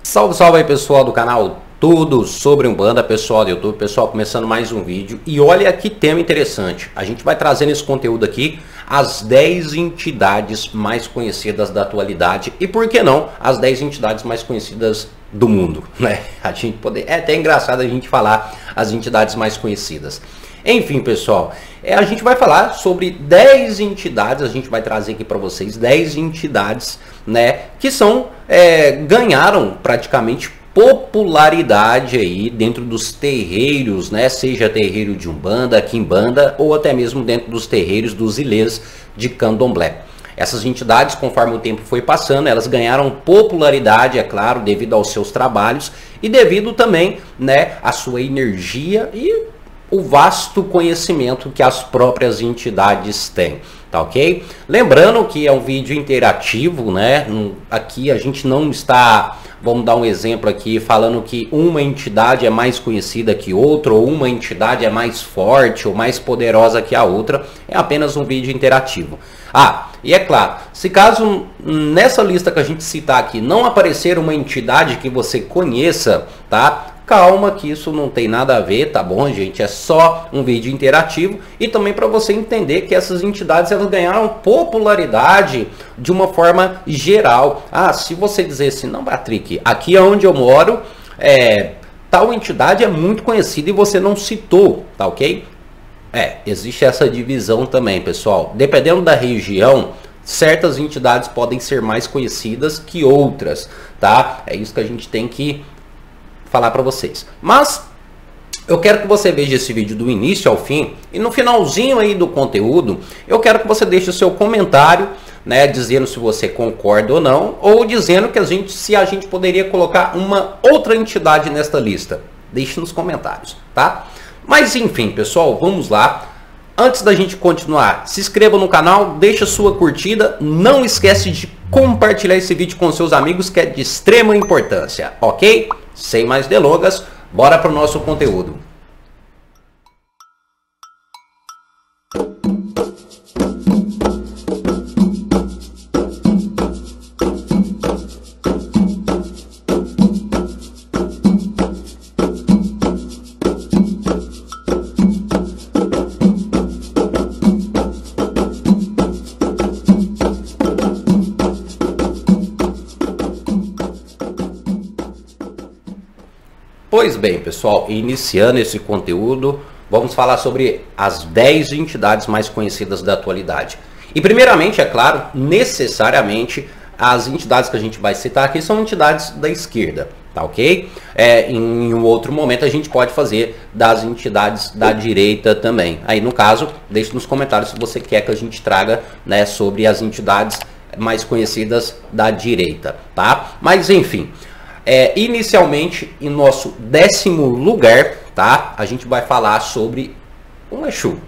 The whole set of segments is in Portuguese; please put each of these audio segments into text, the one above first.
Salve, salve aí pessoal do canal Tudo Sobre Umbanda, pessoal do YouTube, pessoal começando mais um vídeo. E olha que tema interessante, a gente vai trazer nesse conteúdo aqui as 10 entidades mais conhecidas da atualidade e por que não, as 10 entidades mais conhecidas do mundo, né? É até engraçado a gente falar as entidades mais conhecidas. Enfim, pessoal, a gente vai falar sobre 10 entidades, a gente vai trazer aqui para vocês 10 entidades, né, que ganharam praticamente popularidade aí dentro dos terreiros, né, seja terreiro de Umbanda, Quimbanda ou até mesmo dentro dos terreiros dos ilês de Candomblé. Essas entidades, conforme o tempo foi passando, elas ganharam popularidade, é claro, devido aos seus trabalhos e devido também, né, à sua energia e o vasto conhecimento que as próprias entidades têm, tá ok? Lembrando que é um vídeo interativo, né? Aqui a gente não está, vamos dar um exemplo aqui, falando que uma entidade é mais conhecida que outra, ou uma entidade é mais forte ou mais poderosa que a outra, é apenas um vídeo interativo. E é claro, se caso nessa lista que a gente citar aqui não aparecer uma entidade que você conheça, tá? Calma que isso não tem nada a ver, tá bom, gente? É só um vídeo interativo e também para você entender que essas entidades elas ganharam popularidade de uma forma geral. Se você dizer assim, não, Patrick, aqui onde eu moro, tal entidade é muito conhecida e você não citou, tá ok? Existe essa divisão também, pessoal. Dependendo da região, certas entidades podem ser mais conhecidas que outras, tá? É isso que a gente tem que falar para vocês. Mas eu quero que você veja esse vídeo do início ao fim e no finalzinho aí do conteúdo eu quero que você deixe o seu comentário, né, dizendo se você concorda ou não, ou dizendo que se a gente poderia colocar uma outra entidade nesta lista. Deixe nos comentários, tá? Mas enfim, pessoal, vamos lá. Antes da gente continuar, se inscreva no canal, deixa sua curtida, não esquece de compartilhar esse vídeo com seus amigos, que é de extrema importância, ok? Sem mais delongas, bora para o nosso conteúdo. Pois bem, pessoal, iniciando esse conteúdo, vamos falar sobre as 10 entidades mais conhecidas da atualidade. E primeiramente, é claro, necessariamente, as entidades que a gente vai citar aqui são entidades da esquerda, tá ok? Em um outro momento a gente pode fazer das entidades da direita também. Aí no caso, deixe nos comentários se você quer que a gente traga, né, sobre as entidades mais conhecidas da direita, tá? Mas enfim... inicialmente, em nosso 10º lugar, tá? A gente vai falar sobre um Exu,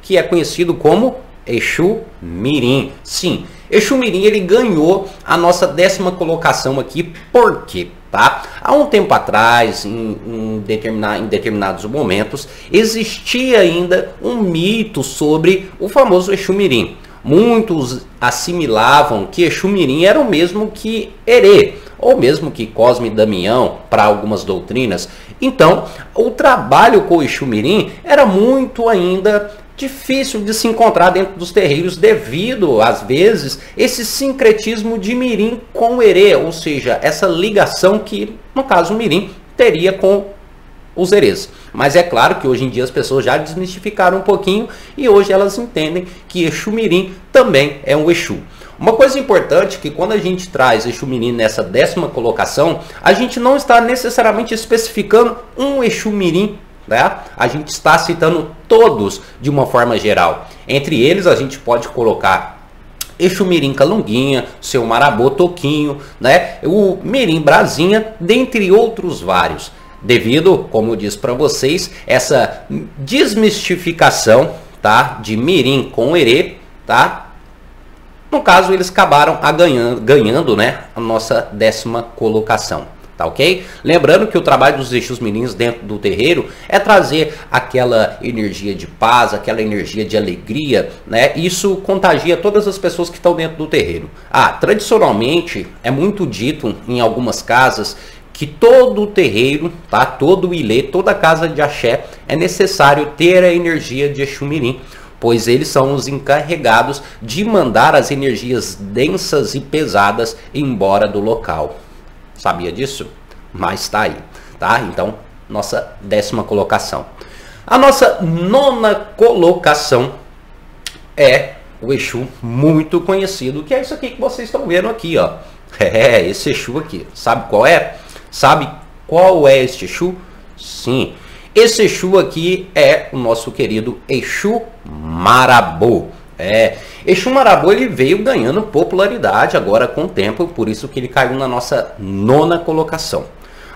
que é conhecido como Exu Mirim. Sim, Exu Mirim, ele ganhou a nossa 10ª colocação aqui, por quê? Tá? Há um tempo atrás, em determinados momentos, existia ainda um mito sobre o famoso Exu Mirim. Muitos assimilavam que Exu Mirim era o mesmo que Herê, ou mesmo que Cosme e Damião para algumas doutrinas. Então, o trabalho com o Exu Mirim era muito ainda difícil de se encontrar dentro dos terreiros devido, às vezes, esse sincretismo de Mirim com Herê, ou seja, essa ligação que, no caso, o Mirim teria com os herês. Mas é claro que hoje em dia as pessoas já desmistificaram um pouquinho e hoje elas entendem que Exu Mirim também é um Exu. Uma coisa importante é que quando a gente traz Exu Mirim nessa 10ª colocação, a gente não está necessariamente especificando um Exu Mirim, né? A gente está citando todos de uma forma geral. Entre eles a gente pode colocar Exu Mirim Calunguinha, seu Marabô Toquinho, né? O Mirim Brasinha, dentre outros vários. Devido, como eu disse para vocês, essa desmistificação, tá, de Mirim com Herê, tá? No caso, eles acabaram ganhando, né, a nossa 10ª colocação, tá ok? Lembrando que o trabalho dos Exus Mirins dentro do terreiro é trazer aquela energia de paz, aquela energia de alegria, né? Isso contagia todas as pessoas que estão dentro do terreiro. Tradicionalmente, é muito dito em algumas casas que todo terreiro, tá? Todo ilê, toda casa de axé é necessário ter a energia de Exu Mirim, pois eles são os encarregados de mandar as energias densas e pesadas embora do local. Sabia disso? Mas tá aí, tá? Então, nossa 10ª colocação. A nossa 9ª colocação é o Exu muito conhecido, que é isso aqui que vocês estão vendo aqui, ó. É, esse Exu aqui. Sabe qual é? Sabe qual é este Exu? Sim. Esse Exu aqui é o nosso querido Exu Marabô. Exu Marabô, ele veio ganhando popularidade agora com o tempo, por isso que ele caiu na nossa 9ª colocação.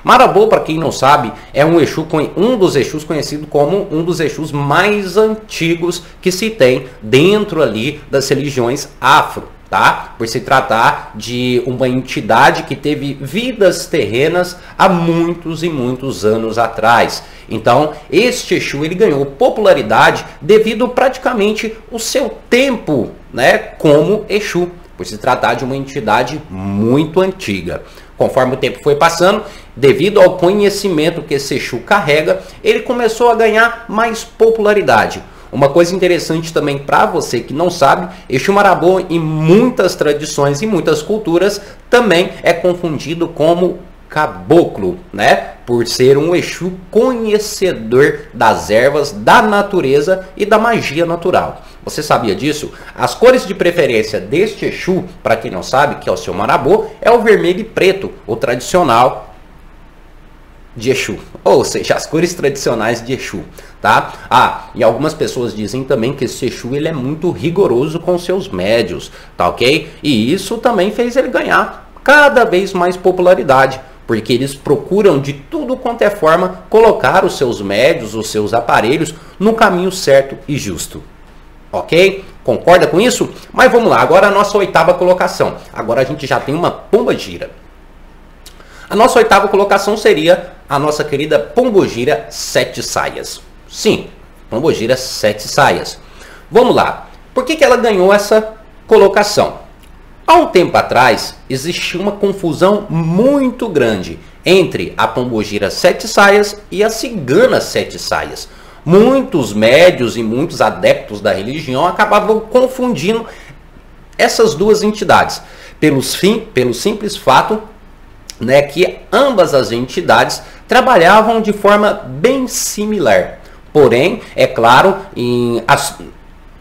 Marabô, para quem não sabe, é um dos Exus conhecido como um dos Exus mais antigos que se tem dentro ali das religiões afro, tá? Por se tratar de uma entidade que teve vidas terrenas há muitos e muitos anos atrás. Então, este Exu, ele ganhou popularidade devido praticamente o seu tempo, né, como Exu, por se tratar de uma entidade muito antiga. Conforme o tempo foi passando, devido ao conhecimento que esse Exu carrega, ele começou a ganhar mais popularidade. Uma coisa interessante também para você que não sabe, Exu Marabô em muitas tradições e muitas culturas também é confundido como caboclo, né? Por ser um Exu conhecedor das ervas, da natureza e da magia natural. Você sabia disso? As cores de preferência deste Exu, para quem não sabe, que é o seu Marabô, é o vermelho e preto, o tradicional de Exu, ou seja, as cores tradicionais de Exu, tá? E algumas pessoas dizem também que esse Exu, ele é muito rigoroso com seus médios, tá ok? E isso também fez ele ganhar cada vez mais popularidade, porque eles procuram de tudo quanto é forma colocar os seus médios, os seus aparelhos no caminho certo e justo. Ok? Concorda com isso? Mas vamos lá, agora a nossa 8ª colocação. Agora a gente já tem uma pombogira. A nossa 8ª colocação seria a nossa querida pombogira 7 saias. Sim, pombogira 7 saias. Vamos lá. Por que ela ganhou essa colocação? Há um tempo atrás, existia uma confusão muito grande entre a pombogira 7 saias e a cigana 7 saias. Muitos médios e muitos adeptos da religião acabavam confundindo essas duas entidades, pelo simples fato, né, que ambas as entidades trabalhavam de forma bem similar. Porém, é claro,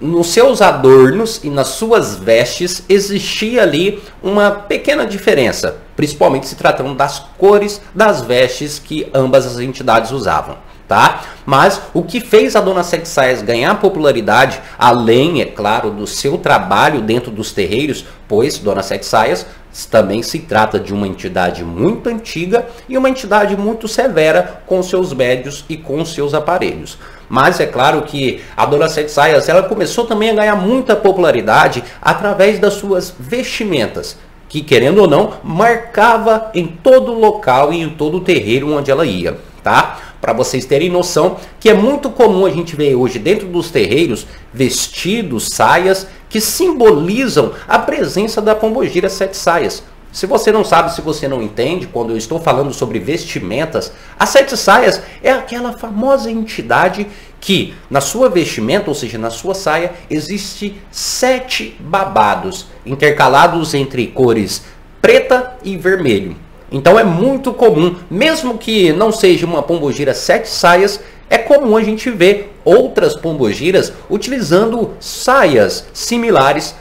nos seus adornos e nas suas vestes existia ali uma pequena diferença, principalmente se tratando das cores das vestes que ambas as entidades usavam, tá? Mas o que fez a Dona Sete Saias ganhar popularidade, além, é claro, do seu trabalho dentro dos terreiros, pois Dona Sete Saias também se trata de uma entidade muito antiga e uma entidade muito severa com seus médios e com seus aparelhos. Mas é claro que a Dona Sete Saias, ela começou também a ganhar muita popularidade através das suas vestimentas, que, querendo ou não, marcava em todo local e em todo terreiro onde ela ia, tá? Para vocês terem noção que é muito comum a gente ver hoje dentro dos terreiros vestidos, saias que simbolizam a presença da pombogira 7 saias. Se você não sabe, se você não entende, quando eu estou falando sobre vestimentas, as 7 saias é aquela famosa entidade que na sua vestimenta, ou seja, na sua saia, existe 7 babados intercalados entre cores preta e vermelho. Então é muito comum, mesmo que não seja uma pombogira 7 saias, é comum a gente ver outras pombogiras utilizando saias similares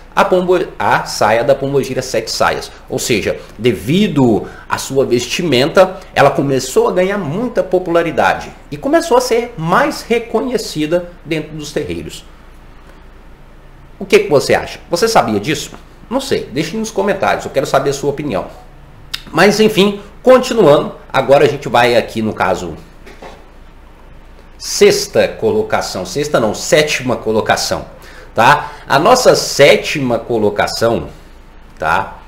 à saia da pombogira 7 saias. Ou seja, devido à sua vestimenta, ela começou a ganhar muita popularidade e começou a ser mais reconhecida dentro dos terreiros. O que você acha? Você sabia disso? Não sei, deixe nos comentários, eu quero saber a sua opinião. Mas enfim, continuando, agora a gente vai aqui no caso, sétima colocação, tá? A nossa 7ª colocação, tá?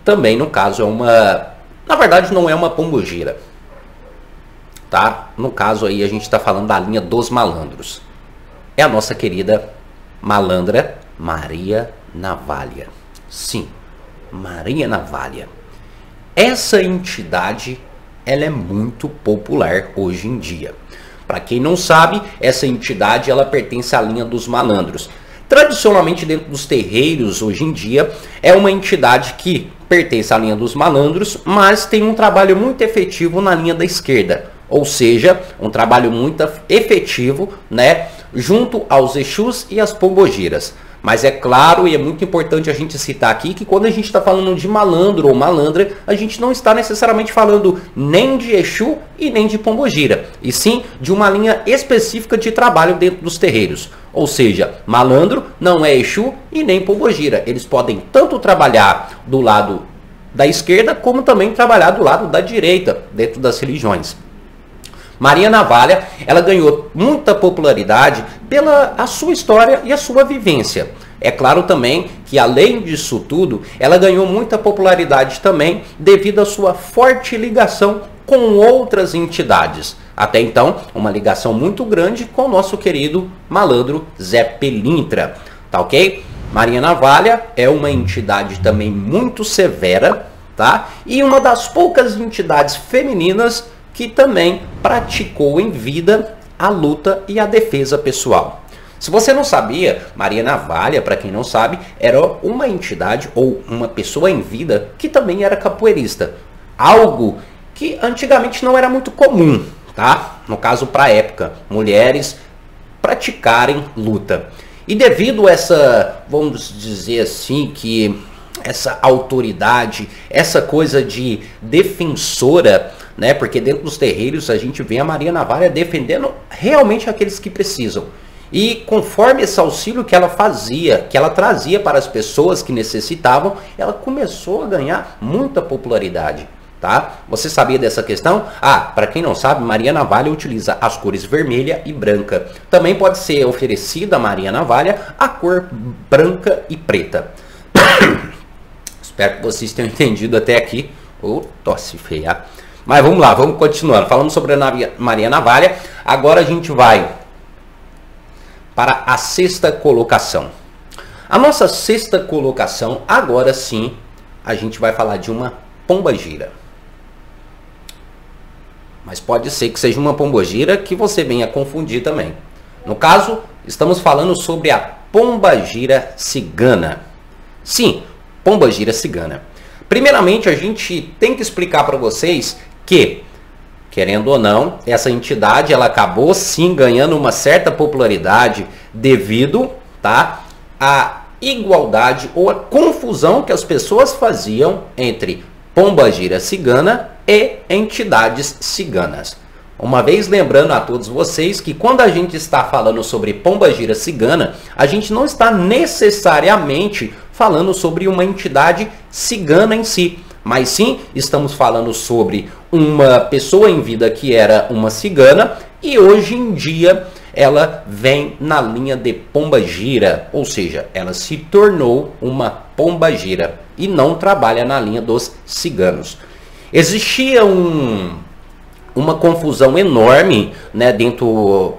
Também no caso é na verdade não é uma pombogira, tá? No caso aí a gente está falando da linha dos malandros. É a nossa querida malandra Maria Navalha. Sim, Maria Navalha. Essa entidade ela é muito popular hoje em dia. Para quem não sabe, essa entidade ela pertence à linha dos malandros. Tradicionalmente dentro dos terreiros hoje em dia é uma entidade que pertence à linha dos malandros, mas tem um trabalho muito efetivo na linha da esquerda. Ou seja, um trabalho muito efetivo, né, junto aos Exus e às pombogiras. Mas é claro e é muito importante a gente citar aqui que quando a gente está falando de malandro ou malandra, a gente não está necessariamente falando nem de Exu e nem de pombogira, e sim de uma linha específica de trabalho dentro dos terreiros. Ou seja, malandro não é Exu e nem pombogira. Eles podem tanto trabalhar do lado da esquerda como também trabalhar do lado da direita dentro das religiões. Maria Navalha, ela ganhou muita popularidade pela a sua história e a sua vivência. É claro também que além disso tudo, ela ganhou muita popularidade também devido à sua forte ligação com outras entidades. Até então, uma ligação muito grande com o nosso querido malandro Zé Pelintra, tá ok? Maria Navalha é uma entidade também muito severa, tá? E uma das poucas entidades femininas que também praticou em vida a luta e a defesa pessoal. Se você não sabia, Maria Navalha, para quem não sabe, era uma entidade ou uma pessoa em vida que também era capoeirista. Algo que antigamente não era muito comum, tá? No caso, para a época, mulheres praticarem luta. E devido a essa, vamos dizer assim, que essa autoridade, essa coisa de defensora, né? Porque dentro dos terreiros a gente vê a Maria Navalha defendendo realmente aqueles que precisam. E conforme esse auxílio que ela fazia, que ela trazia para as pessoas que necessitavam, ela começou a ganhar muita popularidade, tá? Você sabia dessa questão? Ah, para quem não sabe, Maria Navalha utiliza as cores vermelha e branca. Também pode ser oferecida a Maria Navalha a cor branca e preta. Espero que vocês tenham entendido até aqui. Ô, tosse feia. Mas vamos lá, vamos continuando. Falamos sobre a Maria Navalha. Agora a gente vai para a sexta colocação. A nossa sexta colocação, agora sim, a gente vai falar de uma pombagira. Mas pode ser que seja uma pombagira que você venha confundir também. No caso, estamos falando sobre a pombagira cigana. Sim, pombagira cigana. Primeiramente, a gente tem que explicar para vocês que, querendo ou não, essa entidade ela acabou sim ganhando uma certa popularidade devido, tá, à igualdade ou à confusão que as pessoas faziam entre pombagira cigana e entidades ciganas. Uma vez lembrando a todos vocês que quando a gente está falando sobre pombagira cigana, a gente não está necessariamente falando sobre uma entidade cigana em si, mas sim estamos falando sobre uma pessoa em vida que era uma cigana e hoje em dia ela vem na linha de pombagira, ou seja, ela se tornou uma pombagira e não trabalha na linha dos ciganos. Existia uma confusão enorme, né,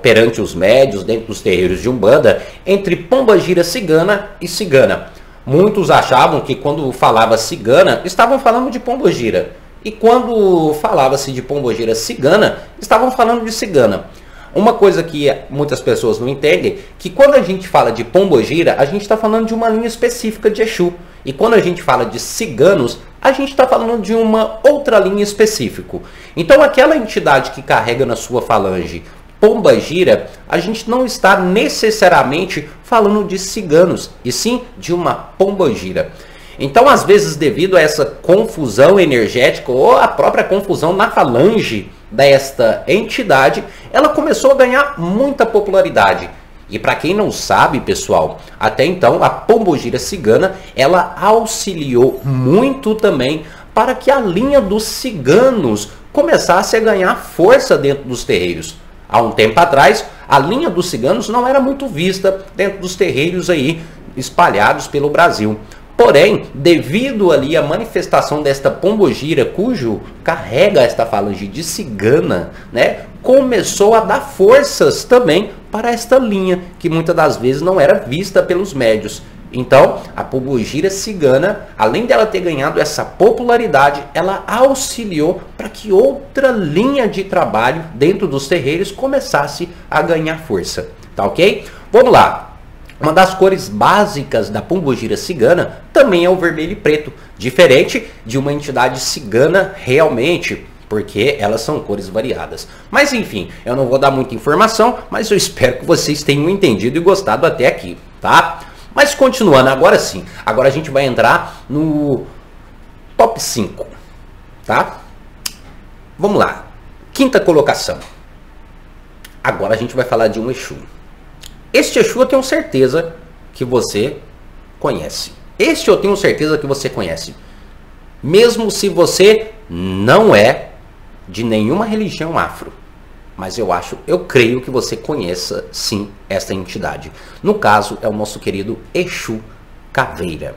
perante os médios, dentro dos terreiros de Umbanda, entre pombagira cigana e cigana. Muitos achavam que quando falava cigana, estavam falando de pombogira. E quando falava-se de pombogira cigana, estavam falando de cigana. Uma coisa que muitas pessoas não entendem, que quando a gente fala de pombogira, a gente está falando de uma linha específica de Exu. E quando a gente fala de ciganos, a gente está falando de uma outra linha específica. Então aquela entidade que carrega na sua falange pombagira, a gente não está necessariamente falando de ciganos, e sim de uma pombagira. Então, às vezes, devido a essa confusão energética ou a própria confusão na falange desta entidade, ela começou a ganhar muita popularidade. E para quem não sabe, pessoal, até então a pombogira cigana, ela auxiliou muito também para que a linha dos ciganos começasse a ganhar força dentro dos terreiros. Há um tempo atrás, a linha dos ciganos não era muito vista dentro dos terreiros aí espalhados pelo Brasil. Porém, devido ali à manifestação desta pombogira, cujo carrega esta falange de cigana, né, começou a dar forças também para esta linha, que muitas das vezes não era vista pelos médios. Então, a pombogira cigana, além dela ter ganhado essa popularidade, ela auxiliou para que outra linha de trabalho dentro dos terreiros começasse a ganhar força. Tá ok? Vamos lá. Uma das cores básicas da pombogira cigana também é o vermelho e preto, diferente de uma entidade cigana realmente, porque elas são cores variadas. Mas enfim, eu não vou dar muita informação, mas eu espero que vocês tenham entendido e gostado até aqui, tá? Mas continuando, agora sim, agora a gente vai entrar no top 5, tá? Vamos lá, quinta colocação. Agora a gente vai falar de um Exu. Este Exu eu tenho certeza que você conhece. Este eu tenho certeza que você conhece. Mesmo se você não é de nenhuma religião afro. Mas eu creio que você conheça sim esta entidade. No caso, é o nosso querido Exu Caveira.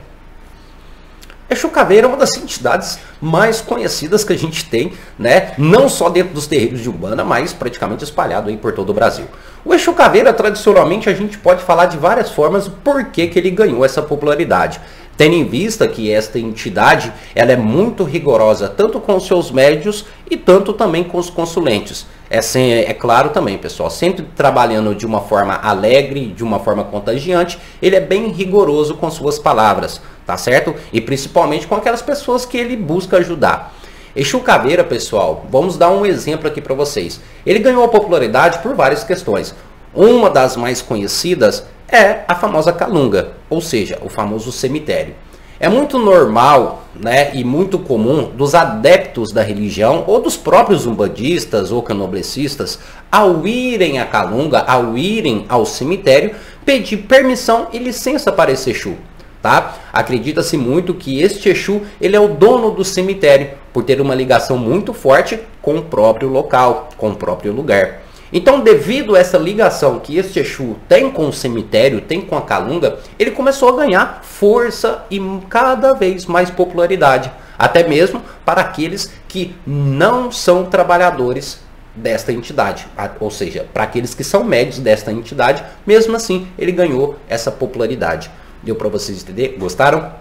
Exu Caveira é uma das entidades mais conhecidas que a gente tem, né? Não só dentro dos terreiros de Umbanda, mas praticamente espalhado aí por todo o Brasil. O Exu Caveira, tradicionalmente, a gente pode falar de várias formas por que ele ganhou essa popularidade. Tendo em vista que esta entidade ela é muito rigorosa, tanto com os seus médios e tanto também com os consulentes. É claro também, pessoal, sempre trabalhando de uma forma alegre, de uma forma contagiante, ele é bem rigoroso com suas palavras, tá certo? E principalmente com aquelas pessoas que ele busca ajudar. Exu Caveira, pessoal, vamos dar um exemplo aqui para vocês. Ele ganhou a popularidade por várias questões. Uma das mais conhecidas é a famosa calunga, ou seja, o famoso cemitério. É muito normal, né, e muito comum dos adeptos da religião ou dos próprios umbandistas ou candomblecistas, ao irem à calunga, ao irem ao cemitério, pedir permissão e licença para esse Exu. Tá? Acredita-se muito que este Exu ele é o dono do cemitério, por ter uma ligação muito forte com o próprio local, com o próprio lugar. Então, devido a essa ligação que este Exu tem com o cemitério, tem com a calunga, ele começou a ganhar força e cada vez mais popularidade, até mesmo para aqueles que não são trabalhadores desta entidade, ou seja, para aqueles que são médios desta entidade, mesmo assim ele ganhou essa popularidade. Deu para vocês entender? Gostaram?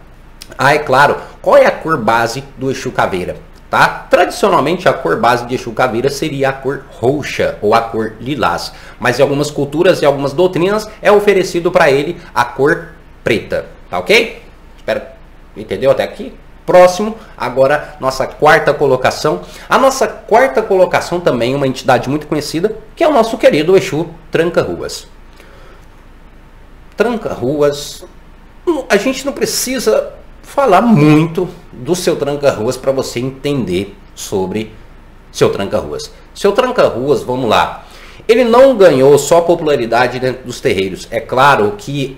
Ah, é claro, qual é a cor base do Exu Caveira? Tá? Tradicionalmente a cor base de Exu Caveira seria a cor roxa ou a cor lilás, mas em algumas culturas e algumas doutrinas é oferecido para ele a cor preta, tá ok? Espero, entendeu até aqui? Próximo, agora nossa quarta colocação. A nossa quarta colocação também é uma entidade muito conhecida, que é o nosso querido Exu Tranca-Ruas. Tranca-Ruas, a gente não precisa falar muito do seu Tranca-Ruas para você entender sobre seu Tranca-Ruas. Seu Tranca-Ruas, vamos lá, ele não ganhou só popularidade dentro dos terreiros. É claro que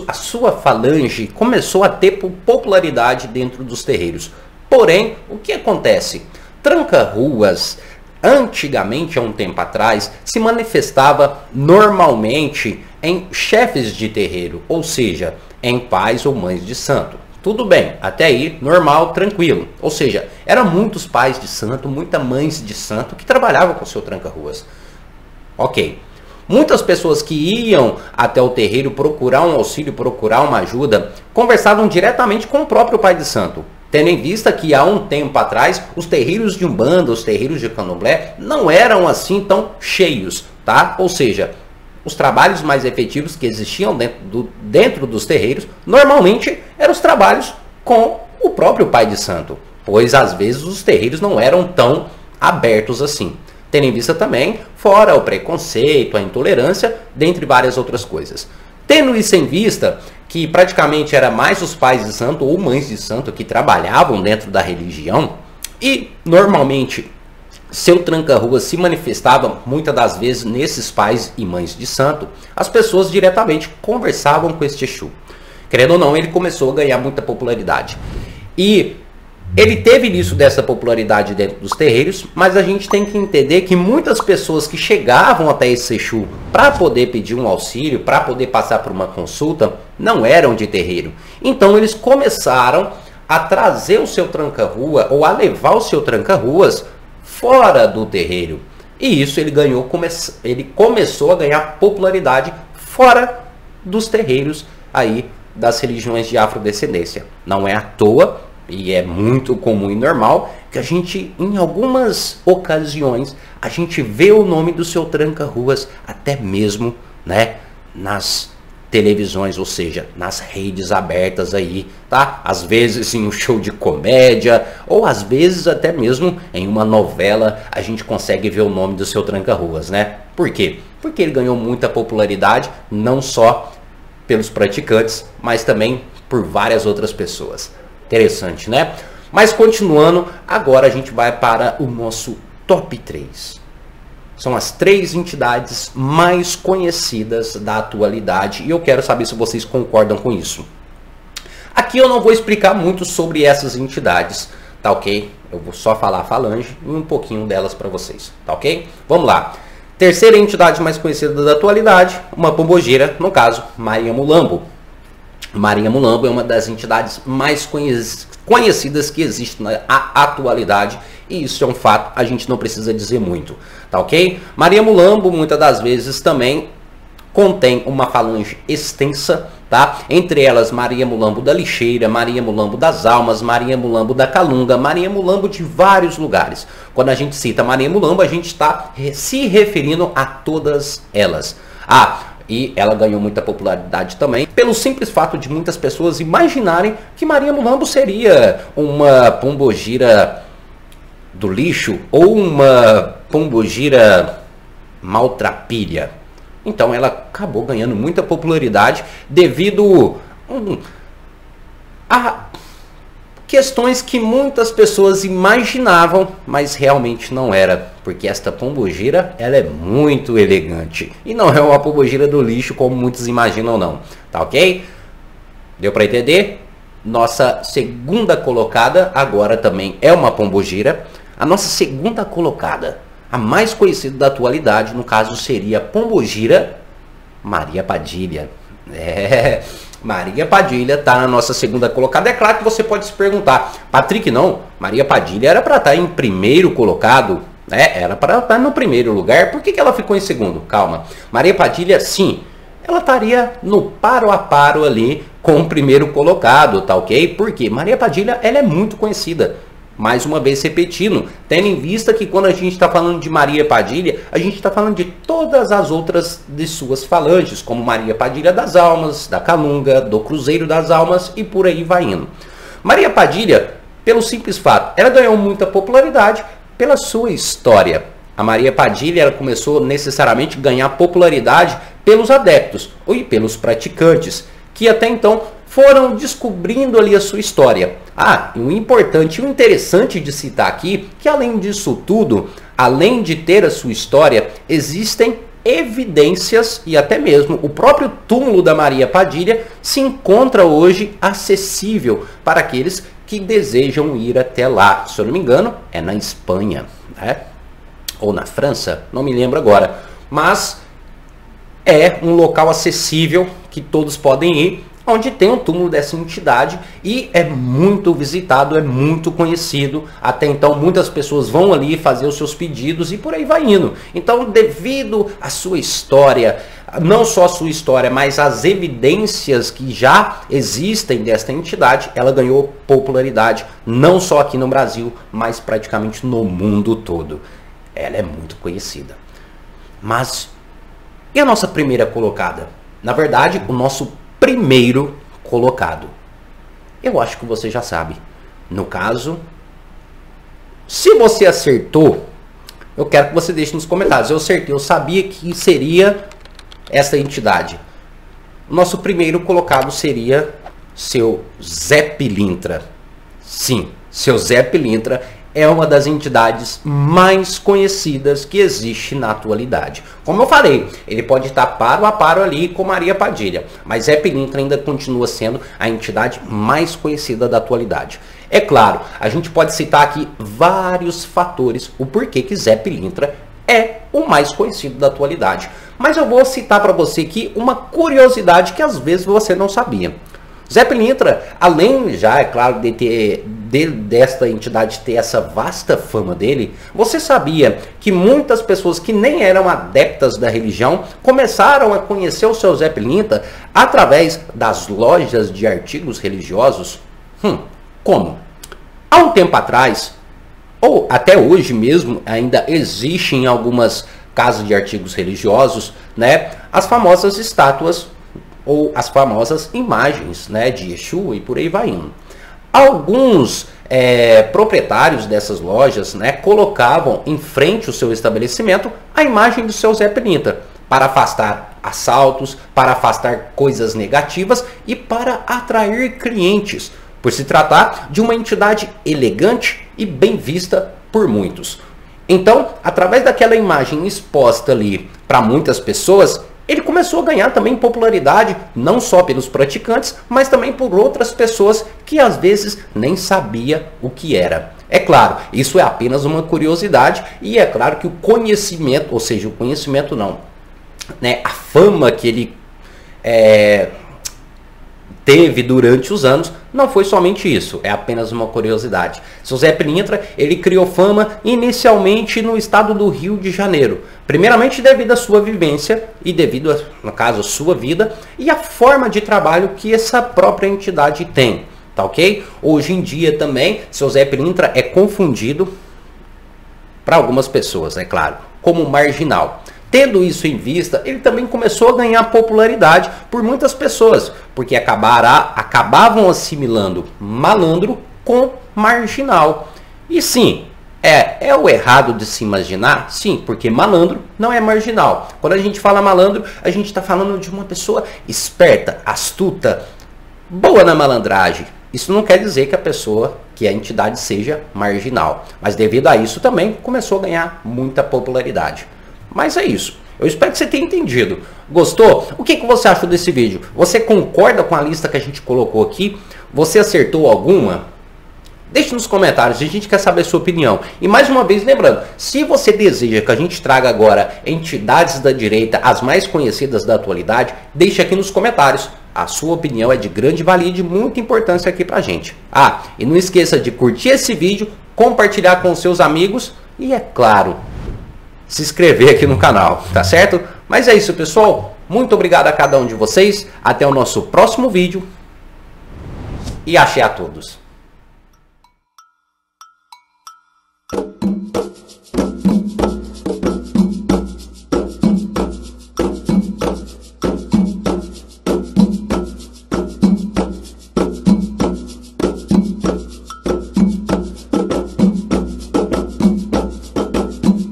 a sua falange começou a ter popularidade dentro dos terreiros. Porém, o que acontece? Tranca-Ruas, antigamente, há um tempo atrás, se manifestava normalmente em chefes de terreiro, ou seja, em pais ou mães de santo. Tudo bem, até aí, normal, tranquilo. Ou seja, eram muitos pais de santo, muitas mães de santo que trabalhavam com o seu Tranca-Ruas. Ok. Muitas pessoas que iam até o terreiro procurar um auxílio, procurar uma ajuda, conversavam diretamente com o próprio pai de santo. Tendo em vista que há um tempo atrás, os terreiros de Umbanda, os terreiros de Candomblé, não eram assim tão cheios, tá? Ou seja, os trabalhos mais efetivos que existiam dentro dos terreiros, normalmente eram os trabalhos com o próprio pai de santo, pois às vezes os terreiros não eram tão abertos assim. Tendo em vista também, fora o preconceito, a intolerância, dentre várias outras coisas. Tendo isso em vista, que praticamente era mais os pais de santo ou mães de santo que trabalhavam dentro da religião, e normalmente seu Tranca-Ruas se manifestava muitas das vezes nesses pais e mães de santo, as pessoas diretamente conversavam com este Exu. Querendo ou não, ele começou a ganhar muita popularidade. E ele teve início dessa popularidade dentro dos terreiros, mas a gente tem que entender que muitas pessoas que chegavam até esse Exu para poder pedir um auxílio, para poder passar por uma consulta, não eram de terreiro. Então eles começaram a trazer o seu Tranca-Rua ou a levar o seu Tranca-Ruas fora do terreiro. E isso ele começou a ganhar popularidade fora dos terreiros aí das religiões de afrodescendência. Não é à toa, e é muito comum e normal, que a gente, em algumas ocasiões, a gente vê o nome do seu tranca-ruas até mesmo, né, nas televisões, ou seja, nas redes abertas aí, tá? Às vezes em um show de comédia, ou às vezes até mesmo em uma novela, a gente consegue ver o nome do seu tranca-ruas, né? Por quê? Porque ele ganhou muita popularidade, não só pelos praticantes, mas também por várias outras pessoas. Interessante, né? Mas continuando, agora a gente vai para o nosso top 3. São as 3 entidades mais conhecidas da atualidade e eu quero saber se vocês concordam com isso. Aqui eu não vou explicar muito sobre essas entidades, tá ok? Eu vou só falar a falange e um pouquinho delas para vocês, tá ok? Vamos lá. Terceira entidade mais conhecida da atualidade, uma pombogira, no caso, Maria Mulambo. Maria Mulambo é uma das entidades mais conhecidas que existe na atualidade. E isso é um fato, a gente não precisa dizer muito, tá ok? Maria Mulambo, muitas das vezes também contém uma falange extensa, tá? Entre elas, Maria Mulambo da Lixeira, Maria Mulambo das Almas, Maria Mulambo da Calunga, Maria Mulambo de vários lugares. Quando a gente cita Maria Mulambo, a gente está se referindo a todas elas. E ela ganhou muita popularidade também pelo simples fato de muitas pessoas imaginarem que Maria Mulambo seria uma pombogira do lixo ou uma pombogira maltrapilha. Então ela acabou ganhando muita popularidade devido a questões que muitas pessoas imaginavam, mas realmente não era, porque esta pombogira, ela é muito elegante e não é uma pombogira do lixo como muitos imaginam não, tá ok? Deu para entender? Nossa segunda colocada agora também é uma pombogira. A nossa segunda colocada, a mais conhecida da atualidade, no caso seria a pombogira Maria Padilha. Maria Padilha está na nossa segunda colocada. É claro que você pode se perguntar, Patrick, não, Maria Padilha era para estar em primeiro colocado, né? Era para estar no primeiro lugar, por que ela ficou em segundo? Calma, Maria Padilha, sim, ela estaria no paro a paro ali com o primeiro colocado, tá ok? Porque Maria Padilha, ela é muito conhecida. Mais uma vez repetindo, tendo em vista que quando a gente está falando de Maria Padilha, a gente está falando de todas as outras de suas falanges, como Maria Padilha das Almas, da Calunga, do Cruzeiro das Almas e por aí vai indo. Maria Padilha, pelo simples fato, ela ganhou muita popularidade pela sua história. A Maria Padilha ela começou necessariamente a ganhar popularidade pelos adeptos e pelos praticantes, que até então foram descobrindo ali a sua história. E o importante e o interessante de citar aqui, que além disso tudo, além de ter a sua história, existem evidências e até mesmo o próprio túmulo da Maria Padilha se encontra hoje acessível para aqueles que desejam ir até lá. Se eu não me engano, é na Espanha, né? Ou na França, não me lembro agora. Mas é um local acessível que todos podem ir, onde tem um túmulo dessa entidade e é muito visitado, é muito conhecido. Até então muitas pessoas vão ali fazer os seus pedidos e por aí vai indo. Então, devido à sua história, não só a sua história, mas as evidências que já existem desta entidade, ela ganhou popularidade não só aqui no Brasil, mas praticamente no mundo todo. Ela é muito conhecida. Mas e a nossa primeira colocada? Na verdade, o nosso primeiro colocado. Eu acho que você já sabe. No caso, se você acertou, eu quero que você deixe nos comentários. Eu acertei, eu sabia que seria essa entidade. O nosso primeiro colocado seria seu Zé Pilintra. Sim, seu Zé Pilintra é uma das entidades mais conhecidas que existe na atualidade. Como eu falei, ele pode estar paro a paro ali com Maria Padilha, mas Zé Pilintra ainda continua sendo a entidade mais conhecida da atualidade. É claro, a gente pode citar aqui vários fatores, o porquê que Zé Pilintra é o mais conhecido da atualidade. Mas eu vou citar para você aqui uma curiosidade que às vezes você não sabia. Zé Pilintra, além já, é claro, de desta entidade ter essa vasta fama dele, você sabia que muitas pessoas que nem eram adeptas da religião começaram a conhecer o seu Zé Pilintra através das lojas de artigos religiosos? Como? Há um tempo atrás, ou até hoje mesmo, ainda existem em algumas casas de artigos religiosos, né, as famosas estátuas ou as famosas imagens, né, de Exu e por aí vai indo. Alguns proprietários dessas lojas, né, colocavam em frente ao seu estabelecimento a imagem do seu Zé Pilintra para afastar assaltos, para afastar coisas negativas e para atrair clientes, por se tratar de uma entidade elegante e bem vista por muitos. Então, através daquela imagem exposta ali para muitas pessoas, ele começou a ganhar também popularidade, não só pelos praticantes, mas também por outras pessoas que às vezes nem sabia o que era. É claro, isso é apenas uma curiosidade e é claro que o conhecimento, ou seja, o conhecimento não, né, a fama que ele teve durante os anos, não foi somente isso, é apenas uma curiosidade. Seu Zé Pilintra, ele criou fama inicialmente no estado do Rio de Janeiro, primeiramente devido à sua vivência e devido, no caso, à sua vida e a forma de trabalho que essa própria entidade tem, tá ok? Hoje em dia também, seu Zé Pilintra é confundido, para algumas pessoas, é claro, como marginal. Tendo isso em vista, ele também começou a ganhar popularidade por muitas pessoas, porque acabavam assimilando malandro com marginal. E sim, é o errado de se imaginar? Sim, porque malandro não é marginal. Quando a gente fala malandro, a gente está falando de uma pessoa esperta, astuta, boa na malandragem. Isso não quer dizer que a pessoa, que a entidade seja marginal. Mas devido a isso também começou a ganhar muita popularidade. Mas é isso. Eu espero que você tenha entendido. Gostou? O que você achou desse vídeo? Você concorda com a lista que a gente colocou aqui? Você acertou alguma? Deixe nos comentários, a gente quer saber a sua opinião. E mais uma vez, lembrando, se você deseja que a gente traga agora entidades da direita, as mais conhecidas da atualidade, deixe aqui nos comentários. A sua opinião é de grande valia e de muita importância aqui pra gente. Ah, e não esqueça de curtir esse vídeo, compartilhar com seus amigos e, é claro, se inscrever aqui no canal, tá certo? Mas é isso, pessoal. Muito obrigado a cada um de vocês. Até o nosso próximo vídeo. E axé a todos.